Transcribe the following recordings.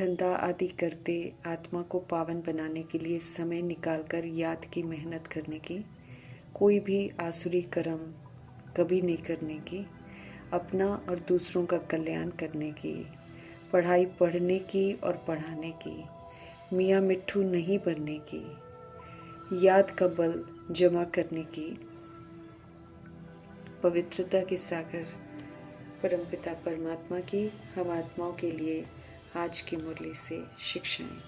धंधा आदि करते आत्मा को पावन बनाने के लिए समय निकालकर याद की मेहनत करने की, कोई भी आसुरी कर्म कभी नहीं करने की, अपना और दूसरों का कल्याण करने की, पढ़ाई पढ़ने की और पढ़ाने की, मियाँ मिट्ठू नहीं बनने की, याद का बल जमा करने की, पवित्रता के सागर परमपिता परमात्मा की हम आत्माओं के लिए आज की मुरली से शिक्षाएं।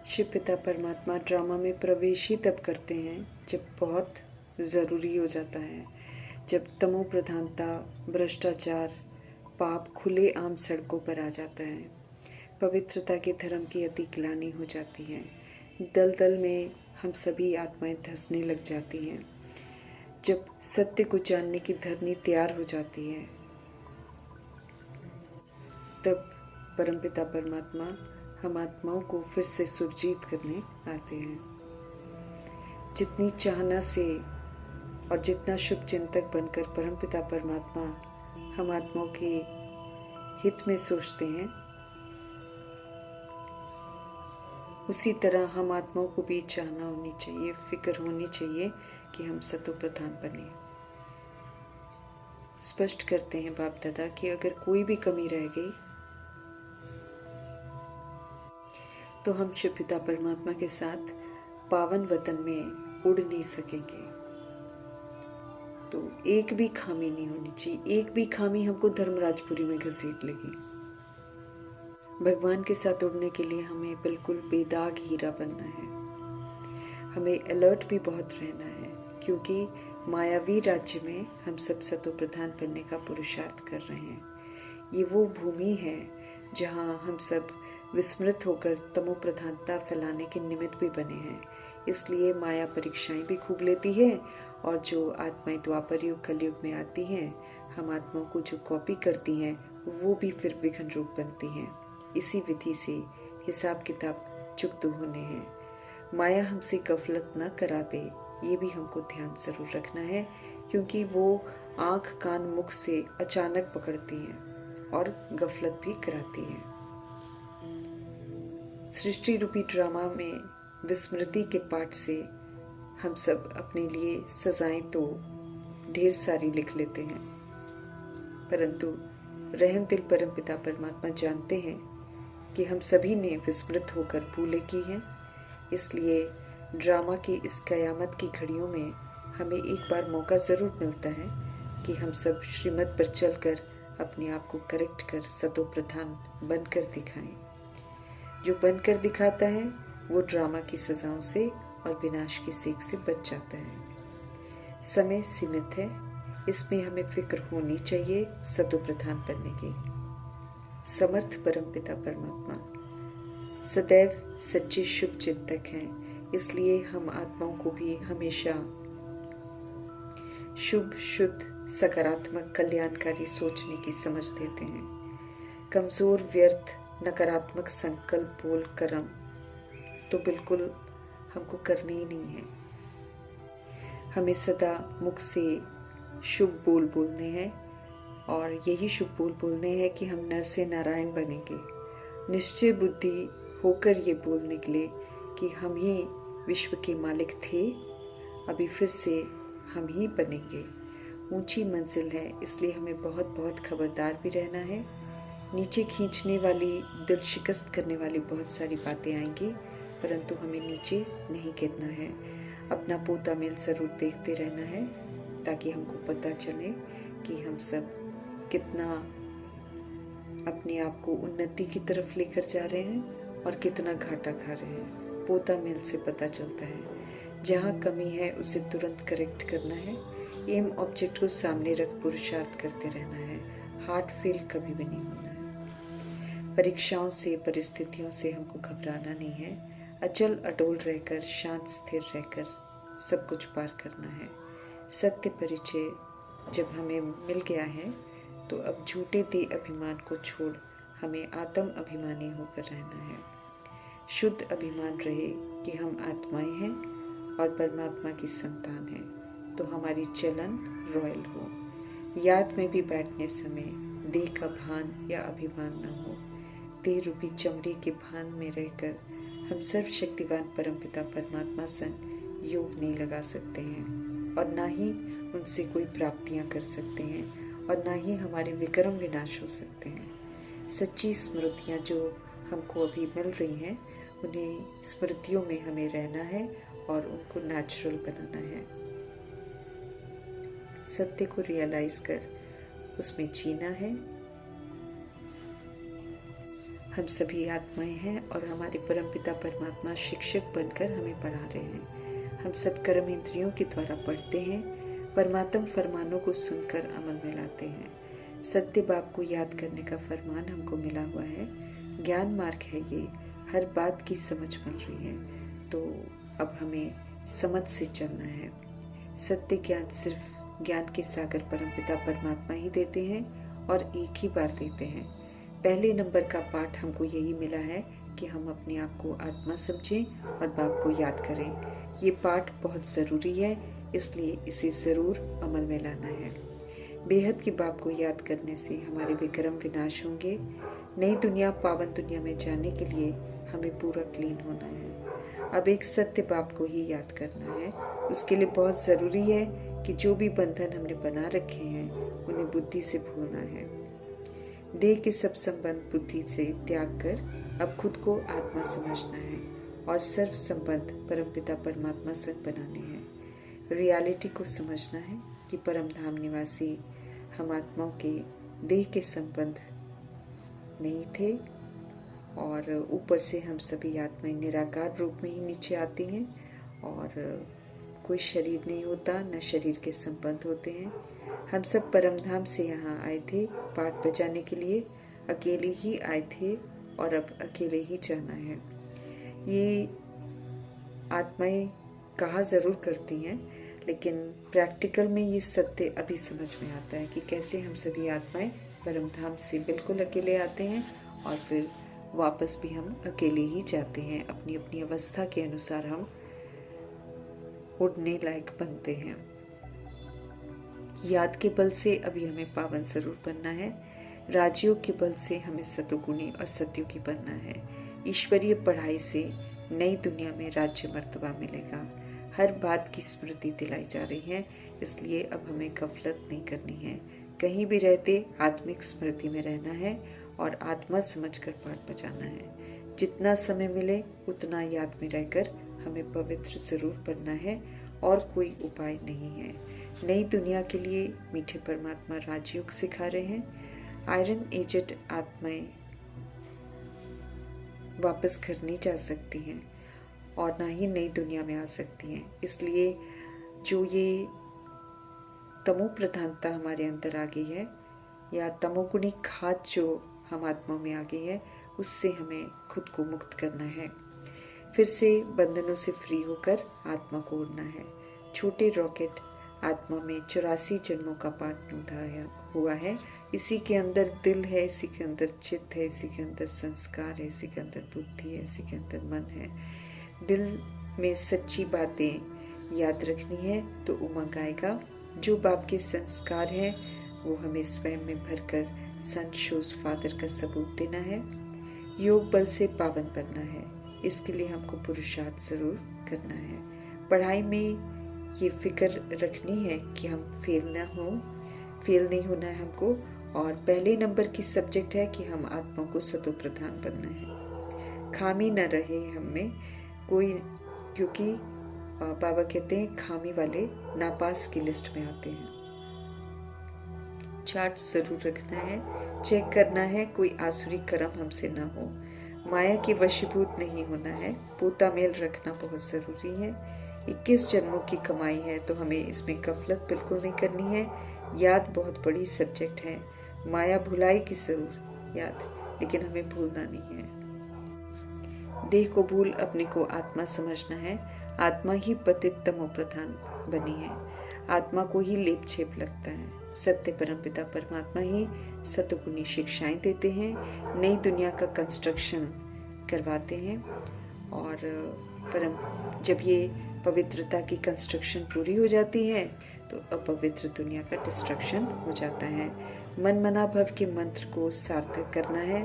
शिव पिता परमात्मा ड्रामा में प्रवेश ही तब करते हैं जब बहुत ज़रूरी हो जाता है, जब तमो प्रधानता, भ्रष्टाचार, पाप खुले आम सड़कों पर आ जाता है, पवित्रता के धर्म की अति ग्लानि हो जाती है, दलदल में हम सभी आत्माएं धंसने लग जाती हैं, जब सत्य को जानने की धरनी तैयार हो जाती है, तब परमपिता परमात्मा हम आत्माओं को फिर से सुरजीत करने आते हैं। जितनी चाहना से और जितना शुभ चिंतक बनकर परमपिता परमात्मा हम आत्माओं के हित में सोचते हैं, उसी तरह हम आत्माओं को भी चाहना होनी चाहिए, फिक्र होनी चाहिए कि हम सतो प्रधान बने। स्पष्ट करते हैं बाप दादा कि अगर कोई भी कमी रह गई तो हम शिव पिता परमात्मा के साथ पावन वतन में उड़ नहीं सकेंगे। तो एक भी खामी नहीं होनी चाहिए, एक भी खामी हमको धर्मराजपुरी में घसीट लेगी। भगवान के साथ उड़ने के लिए हमें बिल्कुल बेदाग हीरा बनना है, हमें अलर्ट भी बहुत रहना है, क्योंकि मायावी राज्य में हम सब सतो प्रधान बनने का पुरुषार्थ कर रहे हैं। ये वो भूमि है जहाँ हम सब विस्मृत होकर तमो प्रधानता फैलाने के निमित्त भी बने हैं। इसलिए माया परीक्षाएं भी खूब लेती है, और जो आत्माएं द्वापर युग कलयुग में आती हैं, हम आत्माओं को जो कॉपी करती हैं, वो भी फिर विघ्न रूप बनती हैं। इसी विधि से हिसाब किताब चुकते होने हैं। माया हमसे गफलत न करा दे, ये भी हमको ध्यान जरूर रखना है, क्योंकि वो आँख कान मुख से अचानक पकड़ती हैं और गफलत भी कराती हैं। सृष्टि रूपी ड्रामा में विस्मृति के पाठ से हम सब अपने लिए सजाएं तो ढेर सारी लिख लेते हैं, परंतु रहम दिल परमपिता परमात्मा जानते हैं कि हम सभी ने विस्मृत होकर भूले की हैं। इसलिए ड्रामा की इस कयामत की घड़ियों में हमें एक बार मौका ज़रूर मिलता है कि हम सब श्रीमत पर चलकर अपने आप को करेक्ट कर सतो प्रधान बनकर दिखाएं। जो बनकर दिखाता है वो ड्रामा की सजाओं से और विनाश की सीख से बच जाता है। समय सीमित है, इसमें हमें फिक्र होनी चाहिए सतो प्रधान बनने की। समर्थ परमपिता परमात्मा सदैव सच्चे शुभ चिंतक हैं, इसलिए हम आत्माओं को भी हमेशा शुभ, शुद्ध, सकारात्मक, कल्याणकारी सोचने की समझ देते हैं। कमजोर, व्यर्थ, नकारात्मक संकल्प, बोल, कर्म तो बिल्कुल हमको करने ही नहीं है। हमें सदा मुख से शुभ बोल बोलने हैं, और यही शुभ बोल बोलने हैं कि हम नर से नारायण बनेंगे। निश्चय बुद्धि होकर ये बोल निकले कि हम ही विश्व के मालिक थे, अभी फिर से हम ही बनेंगे। ऊंची मंजिल है, इसलिए हमें बहुत बहुत खबरदार भी रहना है। नीचे खींचने वाली, दिल शिकस्त करने वाली बहुत सारी बातें आएंगी, परंतु हमें नीचे नहीं गिरना है। अपना पोता मेल जरूर देखते रहना है, ताकि हमको पता चले कि हम सब कितना अपने आप को उन्नति की तरफ लेकर जा रहे हैं और कितना घाटा खा रहे हैं। पोता मेल से पता चलता है। जहाँ कमी है उसे तुरंत करेक्ट करना है। एम ऑब्जेक्ट को सामने रख पुरुषार्थ करते रहना है। हार्ट फेल कभी भी नहीं होना है। परीक्षाओं से, परिस्थितियों से हमको घबराना नहीं है। अचल अटोल रहकर, शांत स्थिर रहकर सब कुछ पार करना है। सत्य परिचय जब हमें मिल गया है, तो अब झूठे देह अभिमान को छोड़ हमें आत्म अभिमानी होकर रहना है। शुद्ध अभिमान रहे कि हम आत्माएं हैं और परमात्मा की संतान हैं, तो हमारी चलन रॉयल हो। याद में भी बैठने समय देह का भान या अभिमान न हो। देह रूपी चमड़ी के भान में रहकर हम सर्वशक्तिवान परमपिता परमात्मा संग योग नहीं लगा सकते हैं और ना ही उनसे कोई प्राप्तियां कर सकते हैं और ना ही हमारे विक्रम विनाश हो सकते हैं। सच्ची स्मृतियां जो हमको अभी मिल रही हैं, उन्हें स्मृतियों में हमें रहना है और उनको नेचुरल बनाना है। सत्य को रियलाइज कर उसमें जीना है। हम सभी आत्माएं हैं और हमारे परमपिता परमात्मा शिक्षक बनकर हमें पढ़ा रहे हैं। हम सब कर्म इंद्रियों के द्वारा पढ़ते हैं, परमात्म फरमानों को सुनकर अमल में लाते हैं। सत्य बाप को याद करने का फरमान हमको मिला हुआ है। ज्ञान मार्ग है ये, हर बात की समझ मिल रही है, तो अब हमें समझ से चलना है। सत्य ज्ञान सिर्फ ज्ञान के सागर परमपिता परमात्मा ही देते हैं और एक ही बार देते हैं। पहले नंबर का पाठ हमको यही मिला है कि हम अपने आप को आत्मा समझें और बाप को याद करें। ये पाठ बहुत ज़रूरी है, इसलिए इसे ज़रूर अमल में लाना है। बेहद के बाप को याद करने से हमारे विक्रम विनाश होंगे। नई दुनिया, पावन दुनिया में जाने के लिए हमें पूरा क्लीन होना है। अब एक सत्य बाप को ही याद करना है। उसके लिए बहुत ज़रूरी है कि जो भी बंधन हमने बना रखे हैं उन्हें बुद्धि से भूलना है। देह के सब संबंध बुद्धि से त्याग कर अब खुद को आत्मा समझना है और सर्व संबंध परमपिता परमात्मा संग बनाने हैं। रियलिटी को समझना है कि परम धाम निवासी हम आत्माओं के देह के संबंध नहीं थे और ऊपर से हम सभी आत्माएं निराकार रूप में ही नीचे आती हैं और कोई शरीर नहीं होता, न शरीर के संबंध होते हैं। हम सब परमधाम से यहाँ आए थे पाठ बजाने के लिए, अकेले ही आए थे और अब अकेले ही जाना है। ये आत्माएं कहा ज़रूर करती हैं, लेकिन प्रैक्टिकल में ये सत्य अभी समझ में आता है कि कैसे हम सभी आत्माएं परमधाम से बिल्कुल अकेले आते हैं और फिर वापस भी हम अकेले ही जाते हैं। अपनी अपनी अवस्था के अनुसार हम उड़ने लायक बनते हैं। याद के बल से अभी हमें पावन जरूर बनना है। राजयोग के बल से हमें सतोगुणी और सत्युगी बनना है। ईश्वरीय पढ़ाई से नई दुनिया में राज्य मर्तबा मिलेगा। हर बात की स्मृति दिलाई जा रही है, इसलिए अब हमें गफलत नहीं करनी है। कहीं भी रहते आत्मिक स्मृति में रहना है और आत्मा समझकर पाठ बजाना है। जितना समय मिले उतना याद में रहकर हमें पवित्र जरूर बनना है और कोई उपाय नहीं है। नई दुनिया के लिए मीठे परमात्मा राजयोग सिखा रहे हैं। आयरन एजेड आत्माएं वापस घर नहीं जा सकती हैं और ना ही नई दुनिया में आ सकती हैं। इसलिए जो ये तमो प्रधानता हमारे अंदर आ गई है या तमोगुणी खाद जो हम आत्मा में आ गई है, उससे हमें खुद को मुक्त करना है। फिर से बंधनों से फ्री होकर आत्मा को उड़ना है। छोटे रॉकेट आत्मा में 84 जन्मों का पाठ निभाया हुआ है। इसी के अंदर दिल है, इसी के अंदर चित्त है, इसी के अंदर संस्कार है, इसी के अंदर बुद्धि है, इसी के अंदर मन है। दिल में सच्ची बातें याद रखनी है तो उमंग आएगा। जो बाप के संस्कार हैं वो हमें स्वयं में भरकर संत शोज फादर का सबूत देना है। योग बल से पावन बनना है, इसके लिए हमको पुरुषार्थ जरूर करना है। पढ़ाई में ये फिक्र रखनी है कि हम फेल नहीं होना है हमको। और पहले नंबर की सब्जेक्ट है कि हम आत्मा को सतो प्रधान बनना है। खामी न रहे हम में कोई, क्योंकि बाबा कहते हैं खामी वाले नापास की लिस्ट में आते हैं। चार्ट जरूर रखना है, चेक करना है कोई आसुरी कर्म हमसे ना हो। माया के वशीभूत नहीं होना है। पोता मेल रखना बहुत ज़रूरी है। 21 जन्मों की कमाई है तो हमें इसमें गफलत बिल्कुल नहीं करनी है। याद बहुत बड़ी सब्जेक्ट है। माया भुलाई की जरूर याद, लेकिन हमें भूलना नहीं है। देह को भूल अपने को आत्मा समझना है। आत्मा ही पतित तमो प्रधान बनी है। आत्मा को ही लेप छेप लगता है। सत्य परमपिता परमात्मा ही सतगुणी शिक्षाएं देते हैं, नई दुनिया का कंस्ट्रक्शन करवाते हैं और जब ये पवित्रता की कंस्ट्रक्शन पूरी हो जाती है तो अपवित्र दुनिया का डिस्ट्रक्शन हो जाता है। मन मना भव के मंत्र को सार्थक करना है।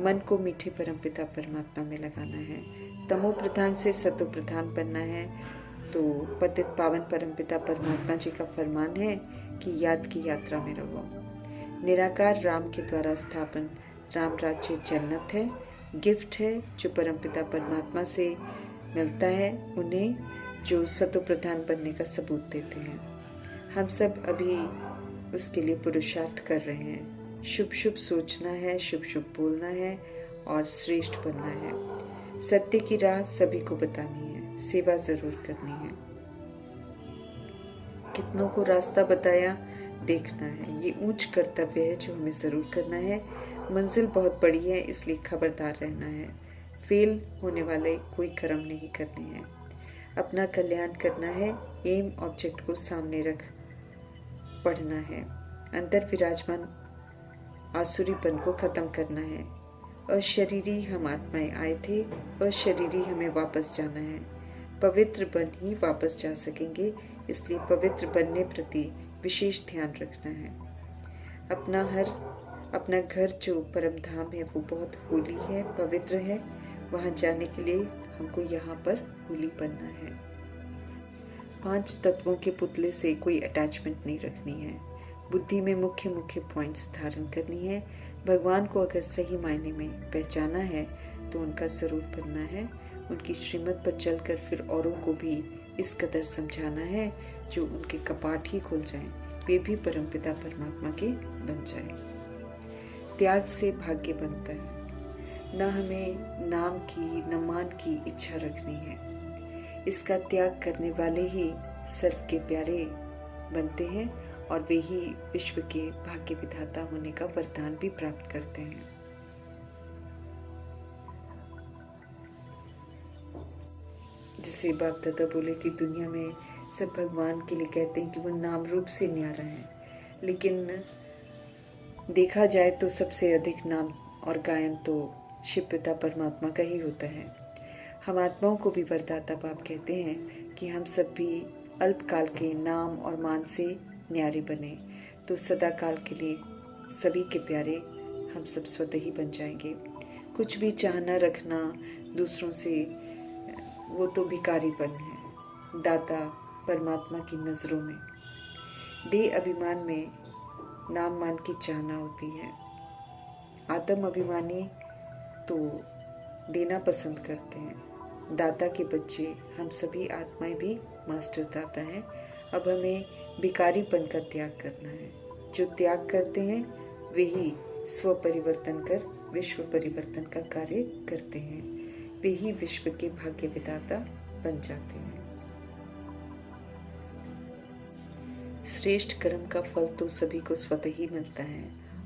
मन को मीठे परमपिता परमात्मा में लगाना है। तमो प्रधान से सतो प्रधान बनना है। तो पतित पावन परमपिता परमात्मा जी का फरमान है कि याद की यात्रा में रहो। निराकार राम के द्वारा स्थापन राम राज्य जन्नत है, गिफ्ट है जो परमपिता परमात्मा से मिलता है उन्हें, जो सतो प्रधान बनने का सबूत देते हैं। हम सब अभी उसके लिए पुरुषार्थ कर रहे हैं। शुभ शुभ सोचना है, शुभ शुभ बोलना है और श्रेष्ठ बनना है। सत्य की राह सभी को बतानी है, सेवा जरूर करनी है। कितनों को रास्ता बताया देखना है। ये ऊंच कर्तव्य है जो हमें जरूर करना है। मंजिल बहुत बड़ी है इसलिए खबरदार रहना है। फेल होने वाले कोई कर्म नहीं करने हैं। अपना कल्याण करना है। एम ऑब्जेक्ट को सामने रख पढ़ना है। अंदर विराजमान आसुरीपन को खत्म करना है। अशरीरी हम आत्माएं आए थे, अशरीरी हमें वापस जाना है। पवित्र बन ही वापस जा सकेंगे, इसलिए पवित्र बनने प्रति विशेष ध्यान रखना है। अपना घर जो परम धाम है वो बहुत होली है, पवित्र है। वहाँ जाने के लिए हमको यहाँ पर होली बनना है। 5 तत्वों के पुतले से कोई अटैचमेंट नहीं रखनी है। बुद्धि में मुख्य मुख्य पॉइंट्स धारण करनी है। भगवान को अगर सही मायने में पहचाना है तो उनका जरूर बनना है। उनकी श्रीमत पर चलकर फिर औरों को भी इस कदर समझाना है जो उनके कपाट ही खुल जाएं, वे भी परमपिता परमात्मा के बन जाए। त्याग से भाग्य बनता है। न हमें नाम की न मान की इच्छा रखनी है। इसका त्याग करने वाले ही सर्व के प्यारे बनते हैं और वे ही विश्व के भाग्य विधाता होने का वरदान भी प्राप्त करते हैं। जिसे बाप दादा बोले कि दुनिया में सब भगवान के लिए कहते हैं कि वो नाम रूप से न्यारा है, लेकिन देखा जाए तो सबसे अधिक नाम और गायन तो शिव पिता परमात्मा का ही होता है। हम आत्माओं को भी वरदाता बाप कहते हैं कि हम सब भी अल्पकाल के नाम और मान से न्यारे बने तो सदा काल के लिए सभी के प्यारे हम सब स्वतः ही बन जाएंगे। कुछ भी चाहना रखना दूसरों से, वो तो भिखारीपन है दाता परमात्मा की नज़रों में। देह अभिमान में नाम मान की चाहना होती है। आत्म अभिमानी तो देना पसंद करते हैं। दाता के बच्चे हम सभी आत्माएं भी मास्टर दाता हैं। अब हमें भिखारीपन का त्याग करना है। जो त्याग करते हैं वे ही स्व परिवर्तन कर विश्व परिवर्तन का कार्य करते हैं। वे ही विश्व के भाग्य विधाता बन जाते हैं। श्रेष्ठ कर्म का फल तो सभी को स्वतः ही मिलता है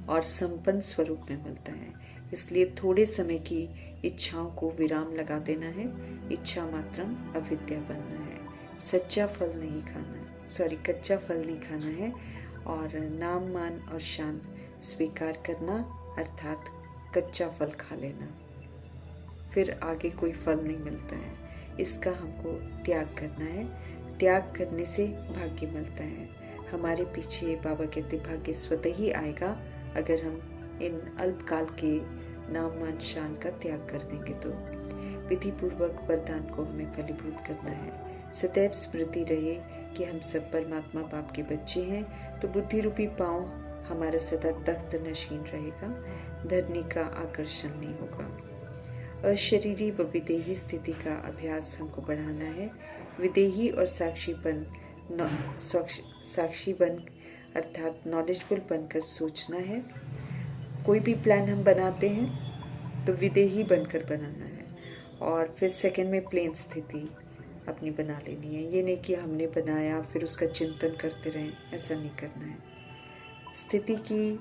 और संपन्न स्वरूप में मिलता है। इसलिए थोड़े समय की इच्छाओं को विराम लगा देना है। इच्छा मात्रम अविद्या बनना है। सच्चा फल नहीं खाना है, कच्चा फल नहीं खाना है। और नाम मान और शान स्वीकार करना अर्थात कच्चा फल खा लेना, फिर आगे कोई फल नहीं मिलता है। इसका हमको त्याग करना है। त्याग करने से भाग्य मिलता है। हमारे पीछे बाबा कहते भाग्य स्वतः ही आएगा अगर हम इन अल्पकाल के नाम मान शान का त्याग कर देंगे तो। विधि पूर्वक वरदान को हमें फलीभूत करना है। सदैव स्मृति रहे कि हम सब परमात्मा बाप के बच्चे हैं, तो बुद्धि रूपी पांव हमारा सदा तख्त नशीन रहेगा। धरनी का आकर्षण नहीं होगा। अशरीरी व विदेही स्थिति का अभ्यास हमको बढ़ाना है। विदेही और साक्षी बन अर्थात नॉलेजफुल बनकर सोचना है। कोई भी प्लान हम बनाते हैं तो विदेही बनकर बनाना है और फिर सेकंड में प्लेन स्थिति अपनी बना लेनी है। ये नहीं कि हमने बनाया फिर उसका चिंतन करते रहें, ऐसा नहीं करना है। स्थिति की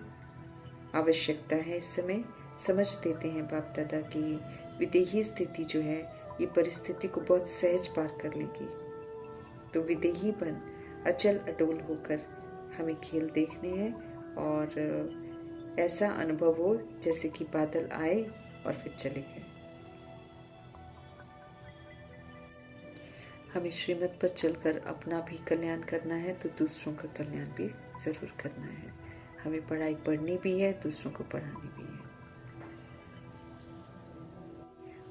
आवश्यकता है। इस समय समझ देते हैं बाप दादा की विदेही स्थिति जो है ये परिस्थिति को बहुत सहज पार कर लेगी। तो विदेही बन अचल अडोल होकर हमें खेल देखने हैं और ऐसा अनुभव हो जैसे कि बादल आए और फिर चले गए। हमें श्रीमत पर चलकर अपना भी कल्याण करना है तो दूसरों का कल्याण भी जरूर करना है। हमें पढ़ाई पढ़नी भी है, दूसरों को पढ़ानी भी है।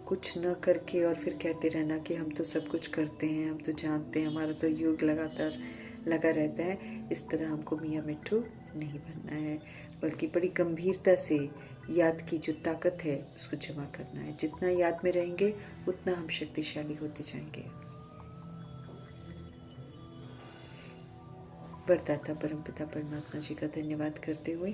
कुछ न करके और फिर कहते रहना कि हम तो सब कुछ करते हैं, हम तो जानते हैं, हमारा तो योग लगातार लगा रहता है, इस तरह हमको मियाँ मिट्ठू नहीं बनना है, बल्कि बड़ी गंभीरता से याद की जो ताकत है उसको जमा करना है। जितना याद में रहेंगे उतना हम शक्तिशाली होते जाएंगे। वरदाता परमपिता परमात्मा जी का धन्यवाद करते हुए